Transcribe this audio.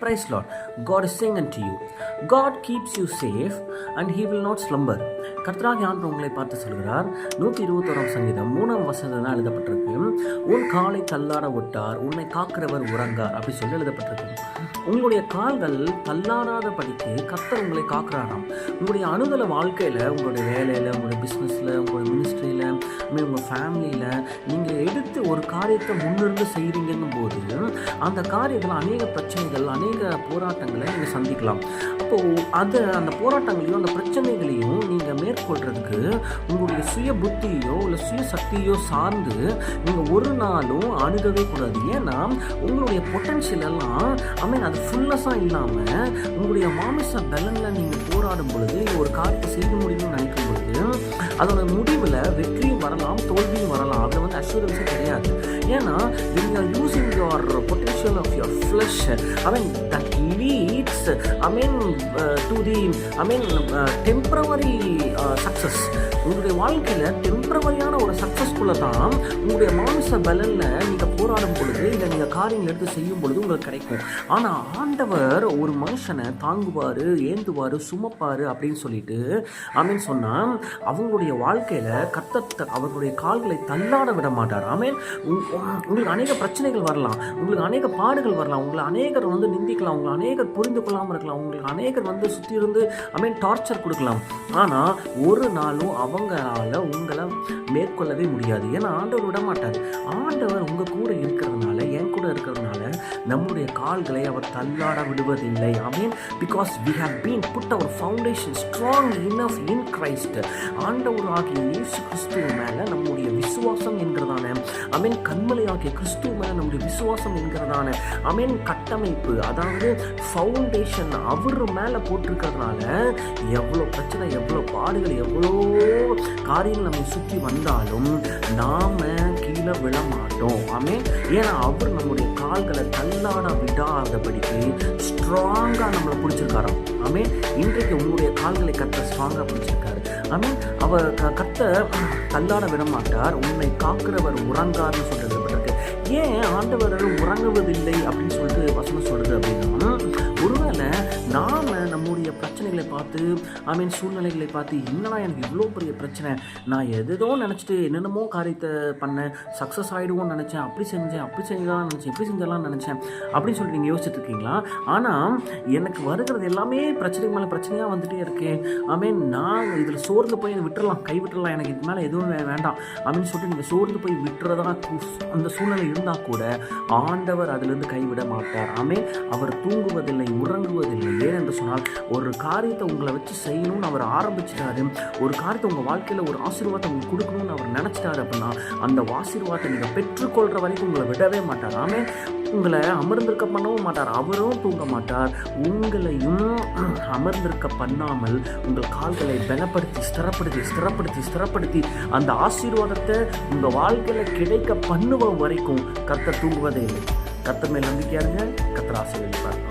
Praise Lord. God is saying unto you, God keeps you safe and He will not slumber. கர்த்தராகிய ஆண்டவர் உங்களை பார்த்து சொல்கிறார். 121 சங்கீதம் 3 வசனம் எழுதப்பட்டிருக்கு. உன் காலை தள்ளாட விட்டார், உன்னை காக்கிறவர் உறங்கார் அப்படி சொல்லி எழுதப்பட்டிருக்கு. உங்களுடைய கால்கள் தள்ளாடாத படிக்கு கர்த்தர் உங்களை காக்கிறாராம். உங்களுடைய அனுதல வாழ்க்கையில், உங்களுடைய வேலையில், உங்களுடைய பிஸ்னஸில், உங்களுடைய மினிஸ்ட்ரியில், உங்கள் ஃபேமிலியில் நீங்கள் எடுத்து ஒரு காரியத்தை முன்னிருந்து செய்கிறீங்கன்னும் போது அந்த காரியத்தில் அநேக பிரச்சனைகள், அநேக போராட்டங்களை நீங்கள் சந்திக்கலாம். அப்போது அந்த போராட்டங்களையும் அந்த பிரச்சனைகளையும் நீங்கள் மேற்கொள்கிறதுக்கு உங்களுடைய சுய புத்தியோ இல்லை சுய சக்தியோ சார்ந்து நீங்கள் ஒரு நாளும் அணுகவே கூடாது. ஏன்னா உங்களுடைய பொட்டன்ஷியல் எல்லாம் அது ஃபுல்லஸாக இல்லாமல் உங்களுடைய மாமிச பலனில் நீங்கள் போராடும் பொழுது ஒரு காரியத்தை செய்து முடியும்னு நினைக்கும் பொழுது அதோட முடிவில் வெற்றியும் வரலாம், தோல்வியும் வரலாம். அதில் அஷூரன்ஸே கிடையாது. ஏன்னா when you are using your potential of your flesh, that leads to the temporary success. உங்களுடைய வாழ்க்கையில் டெம்பரவரியான ஒரு சக்ஸஸ்ஃபுல்ல தான் உங்களுடைய மாமிச பலனில் நீங்கள் போராடும் பொழுது இல்லை நீங்கள் காரியங்கள் எடுத்து செய்யும் பொழுது உங்களுக்கு கிடைக்கும். ஆனால் ஆண்டவர் ஒரு மனுஷனை தாங்குவார், ஏந்துவார், சுமப்பார் அப்படின்னு சொல்லிட்டு சொன்னால் அவங்களுடைய வாழ்க்கையில் அவர்களுடைய கால்களை தள்ளாட விட மாட்டார். உங்களுக்கு அநேக பிரச்சனைகள் வரலாம், உங்களுக்கு அநேக பாடுகள் வரலாம், உங்களை அநேகர் நிந்திக்கலாம், உங்களை அநேகர் புரிந்து கொள்ளாமல் இருக்கலாம், உங்களுக்கு அநேகர் சுற்றி இருந்து டார்ச்சர் கொடுக்கலாம். ஆனால் ஒரு நாளும் அவங்களால உங்களை மேற்கொள்ளவே முடியாது. ஏன்னா ஆண்டவர் விட மாட்டார். ஆண்டவர் உங்கள் கூட இருக்கிறதுனால, என் கூட இருக்கிறதுனால நம்முடைய கால்களை அவர் தள்ளாட விடுவதில்லை. Because we have been put our foundation strong enough in Christ. ஆண்டவர் ஆகிய இயேசு கிறிஸ்துவ மேலே நம்முடைய விசுவாசம் என்கிறதான கண்மலை ஆகிய கிறிஸ்துவ மேலே நம்முடைய விசுவாசம் என்கிறதான கட்டமைப்பு, அதாவது ஃபவுண்டேஷன் அவர் மேலே போட்டிருக்கிறதுனால எவ்வளோ பிரச்சனை, எவ்வளோ பாடுகள், எவ்வளோ காரியங்கள் நம்மை சுற்றி வந்தாலும் நாம கீழே விழ மாட்டோம். ஏன்னா அவர் நம்முடைய கால்களை தள்ளாட விடாதபடிக்கு ஸ்ட்ராங்காக நம்மளை பிடிச்சிருக்காராம். இன்றைக்கு உங்களுடைய கால்களை கத்த ஸ்ட்ராங்காக பிடிச்சிருக்காரு. அவர் கத்த தள்ளாட விட மாட்டார், உன்னை காக்கிறவர் உறங்கார்னு சொல்றது. ஏன் ஆண்டவர் உறங்குவதில்லை அப்படின்னு சொல்லிட்டு வசனம் சொல்றது அப்படின்னா, ஒருவேளை நாம் நம்முடைய பிரச்சனைகளை பார்த்து சூழ்நிலைகளை பார்த்து என்னடா எனக்கு இவ்வளோ பெரிய பிரச்சனை, நான் எதோ நினச்சிட்டு என்னென்னமோ காரியத்தை பண்ணேன், சக்ஸஸ் ஆகிடுவோன்னு நினச்சேன், அப்படி செஞ்சலாம் நினச்சேன், இப்படி செஞ்சலாம்னு நினச்சேன் அப்படின்னு சொல்லிட்டு நீங்கள் யோசிச்சுட்டு இருக்கீங்களா? ஆனால் எனக்கு வருகிறது எல்லாமே பிரச்சனை மேலே பிரச்சனையாக வந்துகிட்டே இருக்கேன். நான் இதில் சோர்ந்து போய் விட்டுறலாம், கை விட்டுறலாம், எனக்கு இது மேலே எதுவும் வேண்டாம் அப்படின்னு சொல்லிட்டு நீங்கள் சோர்ந்து போய் விட்டுறதா அந்த சூழ்நிலை இருந்தால் கூட ஆண்டவர் அதிலிருந்து கைவிட மாட்டார். அவர் தூங்குவதில்லை, உறங்குவதில்லை. ஏன் என்று சொன்னால் ஒரு காரியத்தை உங்களை வச்சு செய்யணும்னு அவர் ஆரம்பிச்சிட்டாரு, ஒரு காரியத்தை உங்கள் வாழ்க்கையில் ஒரு ஆசீர்வாதத்தை உங்களுக்கு கொடுக்கணும்னு அவர் நினச்சிட்டாரு அப்படின்னா அந்த ஆசீர்வாதத்தை நீங்கள் பெற்றுக்கொள்கிற வரைக்கும் உங்களை விடவே மாட்டார். உங்களை அமர்ந்திருக்க பண்ணவும் மாட்டார், அவரும் தூங்க மாட்டார். உங்களையும் அமர்ந்திருக்க பண்ணாமல் உங்கள் கால்களை பலப்படுத்தி ஸ்திரப்படுத்தி அந்த ஆசீர்வாதத்தை உங்கள் வாழ்க்கையில் கிடைக்க பண்ணுவ வரைக்கும் கர்த்தர் தூங்குவதே இல்லை. கர்த்தர் மேல் நம்பிக்கையா இருங்க, கர்த்தர் ஆசீர்வதிப்பார்.